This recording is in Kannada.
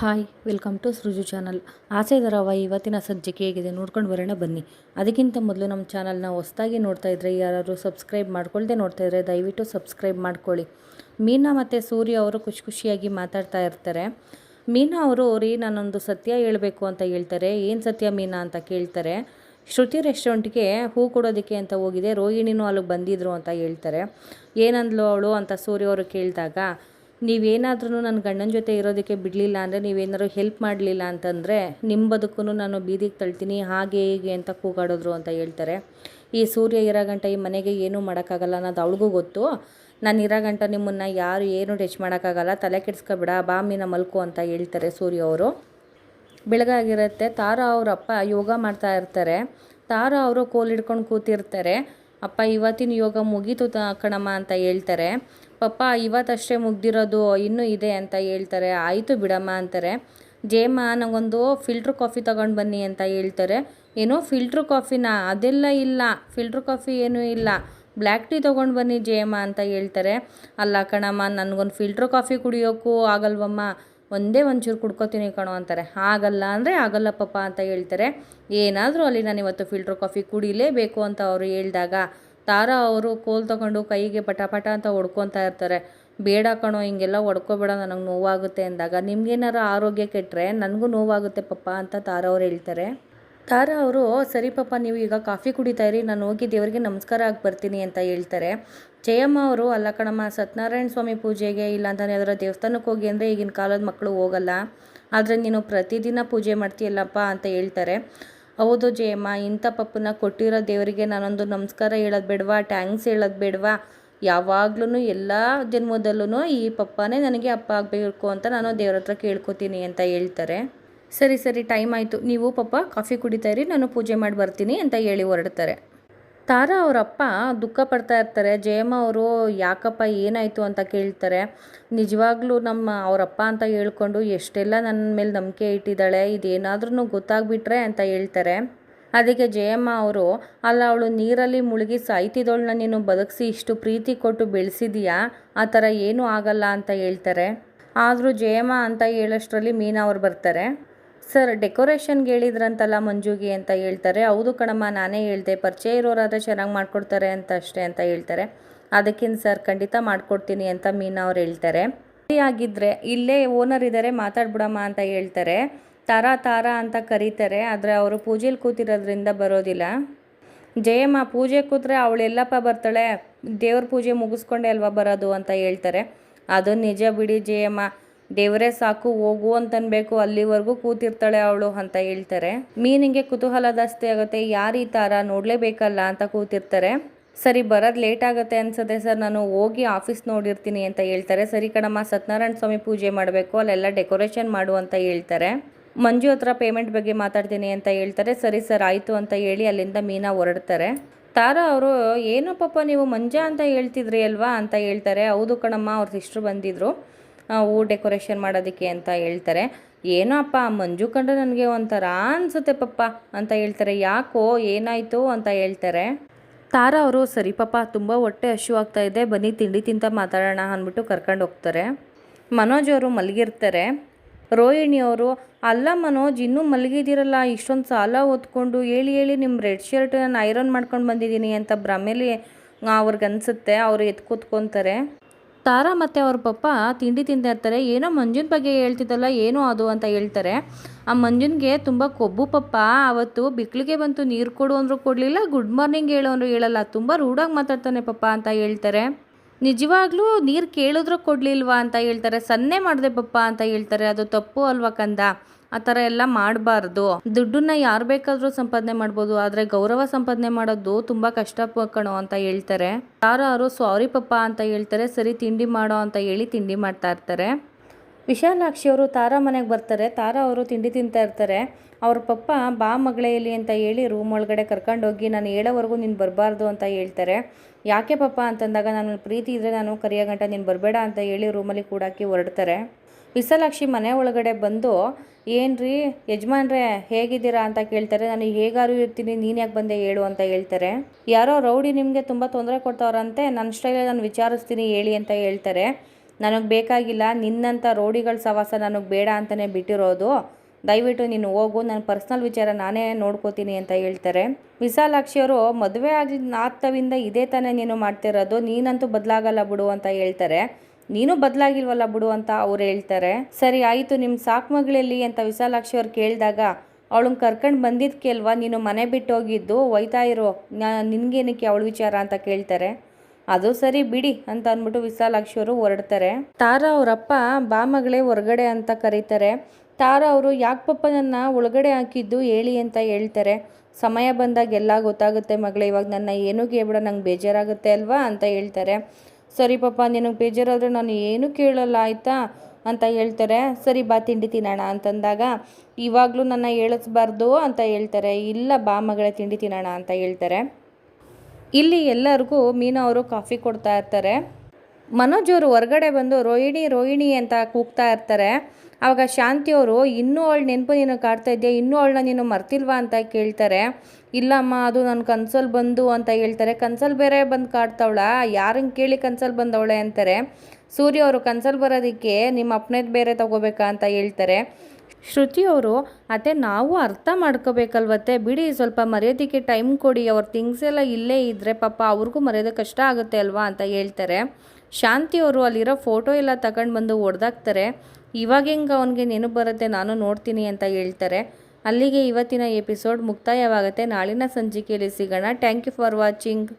Hi welcome to Sruju channel. ಆಸೆ ಧಾರಾವಾಹಿ ಇವತ್ತಿನ ಸಂಚಿಕೆ ಹೇಗಿದೆ ನೋಡ್ಕೊಂಡು ಬರೋಣ ಬನ್ನಿ. ಅದಕ್ಕಿಂತ ಮೊದಲು ನಮ್ಮ ಚಾನಲ್ನ ಹೊಸದಾಗಿ ನೋಡ್ತಾ ಇದ್ದರೆ ಯಾರಾದರೂ ಸಬ್ಸ್ಕ್ರೈಬ್ ಮಾಡ್ಕೊಳ್ದೆ ನೋಡ್ತಾ ಇದ್ದರೆ ದಯವಿಟ್ಟು ಸಬ್ಸ್ಕ್ರೈಬ್ ಮಾಡ್ಕೊಳ್ಳಿ. ಮೀನಾ ಮತ್ತು ಸೂರ್ಯ ಅವರು ಖುಷಿಯಾಗಿ ಮಾತಾಡ್ತಾ ಇರ್ತಾರೆ. ಮೀನಾ ಅವರು ನಾನೊಂದು ಸತ್ಯ ಹೇಳಬೇಕು ಅಂತ ಹೇಳ್ತಾರೆ. ಏನು ಸತ್ಯ ಮೀನಾ ಅಂತ ಕೇಳ್ತಾರೆ. ಶ್ರುತಿ ರೆಸ್ಟೋರೆಂಟ್ಗೆ ಹೂ ಕೊಡೋದಕ್ಕೆ ಅಂತ ಹೋಗಿದೆ, ರೋಹಿಣಿನೂ ಅಲ್ಲಿಗೆ ಬಂದಿದ್ರು ಅಂತ ಹೇಳ್ತಾರೆ. ಏನಂದ್ಲು ಅವಳು ಅಂತ ಸೂರ್ಯ ಅವರು ಕೇಳಿದಾಗ, ನೀವೇನಾದ್ರೂ ನನ್ನ ಗಂಡನ ಜೊತೆ ಇರೋದಕ್ಕೆ ಬಿಡಲಿಲ್ಲ ಅಂದರೆ, ನೀವೇನಾದ್ರು ಹೆಲ್ಪ್ ಮಾಡಲಿಲ್ಲ ಅಂತಂದರೆ ನಿಮ್ಮ ಬದುಕು ನಾನು ಬೀದಿಗೆ ತಳ್ತೀನಿ, ಹಾಗೆ ಹೀಗೆ ಅಂತ ಕೂಗಾಡಿದ್ರು ಅಂತ ಹೇಳ್ತಾರೆ. ಈ ಸೂರ್ಯ ಇರೋ ಗಂಟ ಈ ಮನೆಗೆ ಏನೂ ಮಾಡೋಕ್ಕಾಗಲ್ಲ ಅನ್ನೋದು ಅವಳಿಗೂ ಗೊತ್ತು. ನಾನು ಇರೋ ಗಂಟ ನಿಮ್ಮನ್ನು ಯಾರು ಏನು ಟಚ್ ಮಾಡೋಕ್ಕಾಗಲ್ಲ, ತಲೆ ಕೆಡಿಸ್ಕೊಬೇಡ, ಬಾ ಮೀನ ಮಲ್ಕು ಅಂತ ಹೇಳ್ತಾರೆ ಸೂರ್ಯ ಅವರು. ಬೆಳಗಾಗಿರುತ್ತೆ. ತಾರಾ ಅವರಪ್ಪ ಯೋಗ ಮಾಡ್ತಾ ಇರ್ತಾರೆ. ತಾರಾ ಅವರು ಕೋಲ್ ಹಿಡ್ಕೊಂಡು ಕೂತಿರ್ತಾರೆ. ಅಪ್ಪ ಇವತ್ತಿನ ಯೋಗ ಮುಗೀತು ಕಣಮ್ಮ ಅಂತ ಹೇಳ್ತಾರೆ. ಪಪ್ಪ ಇವತ್ತಷ್ಟೇ ಮುಗ್ದಿರೋದು, ಇನ್ನೂ ಇದೆ ಅಂತ ಹೇಳ್ತಾರೆ. ಆಯಿತು ಬಿಡಮ್ಮ ಅಂತಾರೆ. ಜೇಮ್ಮ ನನಗೊಂದು ಫಿಲ್ಟ್ರ್ ಕಾಫಿ ತೊಗೊಂಡು ಬನ್ನಿ ಅಂತ ಹೇಳ್ತಾರೆ. ಏನೋ ಫಿಲ್ಟ್ರ್ ಕಾಫಿನಾ? ಅದೆಲ್ಲ ಇಲ್ಲ, ಫಿಲ್ಟ್ರ್ ಕಾಫಿ ಏನೂ ಇಲ್ಲ, ಬ್ಲ್ಯಾಕ್ ಟೀ ತೊಗೊಂಡು ಬನ್ನಿ ಜೇಮ್ಮ ಅಂತ ಹೇಳ್ತಾರೆ. ಅಲ್ಲ ಕಣಮ್ಮ, ನನಗೊಂದು ಫಿಲ್ಟ್ರ್ ಕಾಫಿ ಕುಡಿಯೋಕ್ಕೂ ಆಗಲ್ವಮ್ಮ, ಒಂದೇ ಒಂಚೂರು ಕುಡ್ಕೋತೀನಿ ಕಣೋ ಅಂತಾರೆ. ಆಗಲ್ಲ ಅಂದರೆ ಆಗಲ್ಲ ಪಪ್ಪ ಅಂತ ಹೇಳ್ತಾರೆ. ಏನಾದರೂ ಅಲ್ಲಿ ನಾನು ಇವತ್ತು ಫಿಲ್ಟ್ರ್ ಕಾಫಿ ಕುಡಿಲೇಬೇಕು ಅಂತ ಅವರು ಹೇಳಿದಾಗ ತಾರಾ ಅವರು ಕೋಲ್ ತೊಗೊಂಡು ಕೈಗೆ ಪಟ ಅಂತ ಹೊಡ್ಕೊತಾ ಇರ್ತಾರೆ. ಬೇಡ ಕಣೋ, ಹಿಂಗೆಲ್ಲ ಹೊಡ್ಕೋಬೇಡ, ನನಗೆ ನೋವಾಗುತ್ತೆ ಅಂದಾಗ, ನಿಮ್ಗೇನಾರು ಆರೋಗ್ಯ ಕೆಟ್ಟರೆ ನನಗೂ ನೋವಾಗುತ್ತೆ ಪಪ್ಪ ಅಂತ ತಾರಾ ಅವ್ರು ಹೇಳ್ತಾರೆ. ತಾರಾ ಅವರು ಸರಿ ಪಪ್ಪ, ನೀವು ಈಗ ಕಾಫಿ ಕುಡಿತಾ ಇರಿ, ನಾನು ಹೋಗಿ ದೇವರಿಗೆ ನಮಸ್ಕಾರ ಆಗಿ ಬರ್ತೀನಿ ಅಂತ ಹೇಳ್ತಾರೆ. ಜಯಮ್ಮ ಅವರು, ಅಲ್ಲ ಕಣಮ್ಮ, ಸತ್ಯನಾರಾಯಣ ಸ್ವಾಮಿ ಪೂಜೆಗೆ ಇಲ್ಲ ಅಂತಾನೆ ಅದರ ದೇವಸ್ಥಾನಕ್ಕೆ ಹೋಗಿ ಅಂದರೆ ಈಗಿನ ಕಾಲದ ಮಕ್ಕಳು ಹೋಗಲ್ಲ, ಆದರೆ ನೀನು ಪ್ರತಿದಿನ ಪೂಜೆ ಮಾಡ್ತೀಯಲ್ಲಪ್ಪ ಅಂತ ಹೇಳ್ತಾರೆ. ಹೌದು ಜಯಮ್ಮ, ಇಂಥ ಪಪ್ಪನ ಕೊಟ್ಟಿರೋ ದೇವರಿಗೆ ನಾನೊಂದು ನಮಸ್ಕಾರ ಹೇಳೋದು ಬೇಡವಾ, ಟ್ಯಾಂಕ್ಸ್ ಹೇಳೋದು ಬೇಡವಾ, ಯಾವಾಗ್ಲೂ ಎಲ್ಲ ಜನ್ಮದಲ್ಲೂ ಈ ಪಪ್ಪನೇ ನನಗೆ ಅಪ್ಪ ಆಗಬೇಕು ಅಂತ ನಾನು ದೇವ್ರ ಹತ್ರ ಕೇಳ್ಕೊತೀನಿ ಅಂತ ಹೇಳ್ತಾರೆ. ಸರಿ ಟೈಮ್ ಆಯಿತು, ನೀವು ಪಪ್ಪ ಕಾಫಿ ಕುಡಿತಾ ಇರಿ, ನಾನು ಪೂಜೆ ಮಾಡಿ ಬರ್ತೀನಿ ಅಂತ ಹೇಳಿ ಹೊರಡ್ತಾರೆ. ತಾರಾ ಅವರಪ್ಪ ದುಃಖ ಪಡ್ತಾ ಇರ್ತಾರೆ. ಜಯಮ್ಮ ಅವರು ಯಾಕಪ್ಪ ಏನಾಯಿತು ಅಂತ ಕೇಳ್ತಾರೆ. ನಿಜವಾಗ್ಲೂ ಅವರಪ್ಪ ಅಂತ ಹೇಳ್ಕೊಂಡು ಎಷ್ಟೆಲ್ಲ ನನ್ನ ಮೇಲೆ ನಂಬಿಕೆ ಇಟ್ಟಿದ್ದಾಳೆ, ಇದೇನಾದ್ರೂ ಗೊತ್ತಾಗ್ಬಿಟ್ರೆ ಅಂತ ಹೇಳ್ತಾರೆ. ಅದಕ್ಕೆ ಜಯಮ್ಮ ಅವರು, ಅಲ್ಲ ಅವಳು ನೀರಲ್ಲಿ ಮುಳುಗಿ ಸಾಯ್ತಿದ್ದವಳನ್ನ ನೀನು ಬದುಕಿಸಿ ಇಷ್ಟು ಪ್ರೀತಿ ಕೊಟ್ಟು ಬೆಳೆಸಿದೀಯಾ, ಆ ಥರ ಏನೂ ಆಗಲ್ಲ ಅಂತ ಹೇಳ್ತಾರೆ. ಆದರೂ ಜಯಮ್ಮ ಅಂತ ಹೇಳೋಷ್ಟರಲ್ಲಿ ಮೀನಾ ಅವ್ರು ಬರ್ತಾರೆ. ಸರ್, ಡೆಕೋರೇಷನ್ಗೆ ಹೇಳಿದ್ರಂತಲ್ಲ ಮಂಜುಗೆ ಅಂತ ಹೇಳ್ತಾರೆ. ಹೌದು ಕಣಮ್ಮ, ನಾನೇ ಹೇಳಿದೆ, ಪರಿಚಯ ಇರೋರಾದರೆ ಚೆನ್ನಾಗಿ ಮಾಡಿಕೊಡ್ತಾರೆ ಅಂತ ಅಷ್ಟೇ ಅಂತ ಹೇಳ್ತಾರೆ. ಅದಕ್ಕಿಂತ ಸರ್ ಖಂಡಿತ ಮಾಡಿಕೊಡ್ತೀನಿ ಅಂತ ಮೀನಾ ಅವ್ರು ಹೇಳ್ತಾರೆ. ಆಗಿದ್ದರೆ ಇಲ್ಲೇ ಓನರ್ ಇದ್ದಾರೆ, ಮಾತಾಡ್ಬಿಡಮ್ಮ ಅಂತ ಹೇಳ್ತಾರೆ. ತಾರಾ ಅಂತ ಕರೀತಾರೆ, ಆದರೆ ಅವರು ಪೂಜೆಲಿ ಕೂತಿರೋದ್ರಿಂದ ಬರೋದಿಲ್ಲ. ಜಯಮ್ಮ, ಪೂಜೆ ಕೂತ್ರೆ ಅವಳೆಲ್ಲಪ್ಪ ಬರ್ತಾಳೆ, ದೇವ್ರ ಪೂಜೆ ಮುಗಿಸ್ಕೊಂಡೆ ಅಲ್ವಾ ಬರೋದು ಅಂತ ಹೇಳ್ತಾರೆ. ಅದು ನಿಜ ಬಿಡಿ ಜಯಮ್ಮ, ದೇವರೇ ಸಾಕು ಹೋಗು ಅಂತನ್ಬೇಕು, ಅಲ್ಲಿವರೆಗೂ ಕೂತಿರ್ತಾಳೆ ಅವಳು ಅಂತ ಹೇಳ್ತಾರೆ. ಮೀನಿಗೆ ಕುತೂಹಲ ಜಾಸ್ತಿ ಆಗುತ್ತೆ, ಯಾರು ಈ ತಾರ ನೋಡಲೇಬೇಕಲ್ಲ ಅಂತ ಕೂತಿರ್ತಾರೆ. ಸರಿ, ಬರೋದು ಲೇಟ್ ಆಗುತ್ತೆ ಅನ್ಸುತ್ತೆ ಸರ್, ನಾನು ಹೋಗಿ ಆಫೀಸ್ ನೋಡಿರ್ತೀನಿ ಅಂತ ಹೇಳ್ತಾರೆ. ಸರಿ ಕಣಮ್ಮ, ಸತ್ಯನಾರಾಯಣ ಸ್ವಾಮಿ ಪೂಜೆ ಮಾಡಬೇಕು, ಅಲ್ಲೆಲ್ಲ ಡೆಕೋರೇಷನ್ ಮಾಡು ಅಂತ ಹೇಳ್ತಾರೆ. ಮಂಜು ಹತ್ರ ಪೇಮೆಂಟ್ ಬಗ್ಗೆ ಮಾತಾಡ್ತೀನಿ ಅಂತ ಹೇಳ್ತಾರೆ. ಸರಿ ಸರ್ ಆಯಿತು ಅಂತ ಹೇಳಿ ಅಲ್ಲಿಂದ ಮೀನಾ ಹೊರಡ್ತಾರೆ. ತಾರಾ ಅವರು, ಏನೋ ಪಾಪ ನೀವು ಮಂಜ ಅಂತ ಹೇಳ್ತಿದ್ರಿ ಅಲ್ವಾ ಅಂತ ಹೇಳ್ತಾರೆ. ಹೌದು ಕಣಮ್ಮ, ಅವ್ರ ಸಿಸ್ಟ್ರು ಬಂದಿದ್ರು ಹೂ ಡೆಕೋರೇಷನ್ ಮಾಡೋದಕ್ಕೆ ಅಂತ ಹೇಳ್ತಾರೆ. ಏನೋ ಅಪ್ಪ, ಮಂಜು ಕಂಡ್ರೆ ನನಗೆ ಒಂಥರ ಅನಿಸುತ್ತೆ ಪಪ್ಪ ಅಂತ ಹೇಳ್ತಾರೆ. ಯಾಕೋ, ಏನಾಯಿತು ಅಂತ ಹೇಳ್ತಾರೆ. ತಾರಾ ಅವರು, ಸರಿ ಪಾಪ, ತುಂಬ ಹೊಟ್ಟೆ ಹಸಿವಾಗ್ತಾ ಇದೆ, ಬನ್ನಿ ತಿಂಡಿ ತಿಂತ ಮಾತಾಡೋಣ ಅಂದ್ಬಿಟ್ಟು ಕರ್ಕೊಂಡು ಹೋಗ್ತಾರೆ. ಮನೋಜ್ ಅವರು ಮಲಗಿರ್ತಾರೆ. ರೋಹಿಣಿ ಅವರು, ಅಲ್ಲ ಮನೋಜ್, ಇನ್ನೂ ಮಲಗಿದ್ದೀರಲ್ಲ, ಇಷ್ಟೊಂದು ಸಾಲ ಹೊತ್ಕೊಂಡು, ಹೇಳಿ ನಿಮ್ಮ ರೆಡ್ ಶರ್ಟ್ ನಾನು ಐರನ್ ಮಾಡ್ಕೊಂಡು ಬಂದಿದ್ದೀನಿ ಅಂತ ಭ್ರಮೇಲಿ ಅವ್ರಿಗೆ ಅನಿಸುತ್ತೆ. ಅವರು ಎದ್ದು ಕೂತ್ಕೊತಾರೆ. ತಾರಾ ಮತ್ತು ಅವ್ರ ಪಪ್ಪ ತಿಂಡಿ ತಿಂತಾ ಇರ್ತಾರೆ. ಏನೋ ಮಂಜುನ ಬಗ್ಗೆ ಹೇಳ್ತಿದ್ದಲ್ಲ, ಏನೋ ಅದು ಅಂತ ಹೇಳ್ತಾರೆ. ಆ ಮಂಜುನ್ಗೆ ತುಂಬ ಕೊಬ್ಬು ಪಪ್ಪ, ಅವತ್ತು ಬಿಕ್ಳಿಗೆ ಬಂತು, ನೀರು ಕೊಡು ಅಂದರೂ ಕೊಡಲಿಲ್ಲ, ಗುಡ್ ಮಾರ್ನಿಂಗ್ ಹೇಳು ಅಂದರೂ ಹೇಳಲ್ಲ, ತುಂಬ ರೂಢಾಗಿ ಮಾತಾಡ್ತಾನೆ ಪಪ್ಪ ಅಂತ ಹೇಳ್ತಾರೆ. ನಿಜವಾಗ್ಲೂ ನೀರು ಕೇಳಿದ್ರೂ ಕೊಡಲಿಲ್ವಾ ಅಂತ ಹೇಳ್ತಾರೆ. ಸನ್ನೆ ಮಾಡಿದೆ ಪಪ್ಪ ಅಂತ ಹೇಳ್ತಾರೆ. ಅದು ತಪ್ಪು ಅಲ್ವಾ ಕಂದ, ಆ ಥರ ಎಲ್ಲ ಮಾಡಬಾರ್ದು. ದುಡ್ಡನ್ನ ಯಾರು ಬೇಕಾದರೂ ಸಂಪಾದನೆ ಮಾಡ್ಬೋದು, ಆದರೆ ಗೌರವ ಸಂಪಾದನೆ ಮಾಡೋದು ತುಂಬ ಕಷ್ಟ ಕಣೋ ಅಂತ ಹೇಳ್ತಾರೆ. ತಾರಾ ಅವರು, ಸಾರಿ ಪಪ್ಪ ಅಂತ ಹೇಳ್ತಾರೆ. ಸರಿ ತಿಂಡಿ ಮಾಡೋ ಅಂತ ಹೇಳಿ ತಿಂಡಿ ಮಾಡ್ತಾ ಇರ್ತಾರೆ. ವಿಶಾಲಾಕ್ಷಿ ಅವರು ತಾರಾ ಮನೆಗೆ ಬರ್ತಾರೆ. ತಾರಾ ಅವರು ತಿಂಡಿ ತಿಂತಾ ಇರ್ತಾರೆ. ಅವ್ರ ಪಪ್ಪ, ಬಾ ಮಗಳೇ ಇಲ್ಲಿ ಅಂತ ಹೇಳಿ ರೂಮ್ ಒಳಗಡೆ ಕರ್ಕೊಂಡೋಗಿ, ನಾನು ಹೇಳೋವರೆಗೂ ನೀನು ಬರಬಾರ್ದು ಅಂತ ಹೇಳ್ತಾರೆ. ಯಾಕೆ ಪಪ್ಪ ಅಂತಂದಾಗ, ನಾನು ಪ್ರೀತಿ ಇದ್ದರೆ ನಾನು ಕರಿಯೋ ಗಂಟ ನೀನು ಬರಬೇಡ ಅಂತ ಹೇಳಿ ರೂಮಲ್ಲಿ ಕೂಡಾಕಿ ಹೊರಡ್ತಾರೆ. ವಿಶಾಲಾಕ್ಷಿ ಮನೆ ಒಳಗಡೆ ಬಂದು, ಏನ್ರಿ ಯಜಮಾನ್ರೆ ಹೇಗಿದ್ದೀರಾ ಅಂತ ಕೇಳ್ತಾರೆ. ನಾನು ಹೇಗಾರು ಇರ್ತೀನಿ, ನೀನು ಯಾಕೆ ಬಂದೆ ಹೇಳು ಅಂತ ಹೇಳ್ತಾರೆ. ಯಾರೋ ರೌಡಿ ನಿಮಗೆ ತುಂಬ ತೊಂದರೆ ಕೊಡ್ತಾವ್ರಂತೆ, ನನ್ನ ಸ್ಟೈಲಲ್ಲಿ ನಾನು ವಿಚಾರಿಸ್ತೀನಿ ಹೇಳಿ ಅಂತ ಹೇಳ್ತಾರೆ. ನನಗೆ ಬೇಕಾಗಿಲ್ಲ, ನಿನ್ನಂಥ ರೋಡಿಗಳ ಸವಾಸ ನನಗೆ ಬೇಡ ಅಂತಲೇ ಬಿಟ್ಟಿರೋದು. ದಯವಿಟ್ಟು ನೀನು ಹೋಗು, ನನ್ನ ಪರ್ಸ್ನಲ್ ವಿಚಾರ ನಾನೇ ನೋಡ್ಕೋತೀನಿ ಅಂತ ಹೇಳ್ತಾರೆ. ವಿಶಾಲಾಕ್ಷಿ ಅವರು ಮದುವೆ ಆಗ್ತವಿಂದ ಇದೇ ತಾನೇ ನೀನು ಮಾಡ್ತಿರೋದು, ನೀನಂತೂ ಬದಲಾಗಲ್ಲ ಬಿಡು ಅಂತ ಹೇಳ್ತಾರೆ. ನೀನು ಬದಲಾಗಿಲ್ವಲ್ಲ ಬಿಡು ಅಂತ ಅವ್ರು ಹೇಳ್ತಾರೆ. ಸರಿ ಆಯಿತು, ನಿಮ್ಮ ಸಾಕು ಮಗಳಲ್ಲಿ ಅಂತ ವಿಶಾಲಾಕ್ಷಿ ಅವ್ರು ಕೇಳಿದಾಗ ಅವಳನ್ನ ಕರ್ಕೊಂಡು ಬಂದಿದ್ದಕ್ಕೆ ಅಲ್ವಾ ನೀನು ಮನೆ ಬಿಟ್ಟು ಹೋಗಿದ್ದು, ಒಯ್ತಾ ಇರೋ ನಿನ್ಗೇನಕ್ಕೆ ಅವಳ ವಿಚಾರ ಅಂತ ಕೇಳ್ತಾರೆ. ಅದು ಸರಿ ಬಿಡಿ ಅಂತ ಅಂದ್ಬಿಟ್ಟು ವಿಶಾಲಾಕ್ಷಿ ಅವರು ಹೊರಡ್ತಾರೆ. ತಾರಾ ಅವರಪ್ಪ ಬಾ ಮಗಳೇ ಹೊರಗಡೆ ಅಂತ ಕರೀತಾರೆ. ತಾರಾ ಅವರು ಯಾಕೆ ಪಪ್ಪ ನನ್ನ ಒಳಗಡೆ ಹಾಕಿದ್ದು ಹೇಳಿ ಅಂತ ಹೇಳ್ತಾರೆ. ಸಮಯ ಬಂದಾಗ ಎಲ್ಲ ಗೊತ್ತಾಗುತ್ತೆ ಮಗಳೇ, ಇವಾಗ ನನ್ನ ಏನೂ ಕೇಳ್ಬಿಡ, ನಂಗೆ ಬೇಜಾರಾಗುತ್ತೆ ಅಲ್ವಾ ಅಂತ ಹೇಳ್ತಾರೆ. ಸರಿ ಪಾಪ, ನಿನಗೆ ಬೇಜಾರಾದರೆ ನಾನು ಏನೂ ಕೇಳಲ್ಲ ಆಯಿತಾ ಅಂತ ಹೇಳ್ತಾರೆ. ಸರಿ ಬಾ ತಿಂಡಿ ತಿನ್ನೋಣ ಅಂತಂದಾಗ ಇವಾಗಲೂ ನನ್ನ ಹೇಳಿಸ್ಬಾರ್ದು ಅಂತ ಹೇಳ್ತಾರೆ. ಇಲ್ಲ ಬಾ ಮಗಳೇ ತಿಂಡಿ ತಿನ್ನೋಣ ಅಂತ ಹೇಳ್ತಾರೆ. ಇಲ್ಲಿ ಎಲ್ಲರಿಗೂ ಮೀನಾ ಅವರು ಕಾಫಿ ಕೊಡ್ತಾ ಇರ್ತಾರೆ. ಮನೋಜ್ ಅವರು ಹೊರಗಡೆ ಬಂದು ರೋಹಿಣಿ ರೋಹಿಣಿ ಅಂತ ಕೂಗ್ತಾ ಇರ್ತಾರೆ. ಆವಾಗ ಶಾಂತಿಯವರು ಇನ್ನೂ ಅವಳು ನೆನಪು ನೀನು ಕಾಡ್ತಾ ಇದೆಯಾ, ಇನ್ನೂ ಅವಳನ್ನ ನೀನು ಮರ್ತಿಲ್ವಾ ಅಂತ ಕೇಳ್ತಾರೆ. ಇಲ್ಲಮ್ಮ, ಅದು ನನ್ನ ಕನ್ಸಲ್ಲಿ ಬಂದು ಅಂತ ಹೇಳ್ತಾರೆ. ಕನ್ಸಲ್ಲಿ ಬೇರೆ ಬಂದು ಕಾಡ್ತಾವಳ, ಯಾರನ್ನು ಕೇಳಿ ಕನ್ಸಲ್ಲಿ ಬಂದವಳೆ ಅಂತಾರೆ. ಸೂರ್ಯ ಅವರು ಕನ್ಸಲ್ಲಿ ಬರೋದಕ್ಕೆ ನಿಮ್ಮ ಅಪ್ಪನೇದು ಬೇರೆ ತಗೋಬೇಕಾ ಅಂತ ಹೇಳ್ತಾರೆ. ಶ್ರುತಿಯವರು ಅತ್ತೆ ನಾವು ಅರ್ಥ ಮಾಡ್ಕೋಬೇಕಲ್ವತ್ತೆ, ಬಿಡಿ ಸ್ವಲ್ಪ ಮರ್ಯಾದಕ್ಕೆ ಟೈಮ್ ಕೊಡಿ, ಅವ್ರ ಥಿಂಗ್ಸ್ ಎಲ್ಲ ಇಲ್ಲೇ ಇದ್ದರೆ ಪಾಪ ಅವ್ರಿಗೂ ಮರ್ಯಾದೆ ಕಷ್ಟ ಆಗುತ್ತೆ ಅಲ್ವಾ ಅಂತ ಹೇಳ್ತಾರೆ. ಶಾಂತಿಯವರು ಅಲ್ಲಿರೋ ಫೋಟೋ ಎಲ್ಲ ತಗೊಂಡು ಬಂದು ಹೊಡೆದಾಕ್ತಾರೆ. ಇವಾಗ ಹೆಂಗೆ ಅವನಿಗೆ ನೆನಪು ಬರುತ್ತೆ, ನಾನು ನೋಡ್ತೀನಿ ಅಂತ ಹೇಳ್ತಾರೆ. ಅಲ್ಲಿಗೆ ಇವತ್ತಿನ ಎಪಿಸೋಡ್ ಮುಕ್ತಾಯವಾಗುತ್ತೆ. ನಾಳಿನ ಸಂಚಿಕೆಯಲ್ಲಿ ಸಿಗೋಣ. Thank you for watching.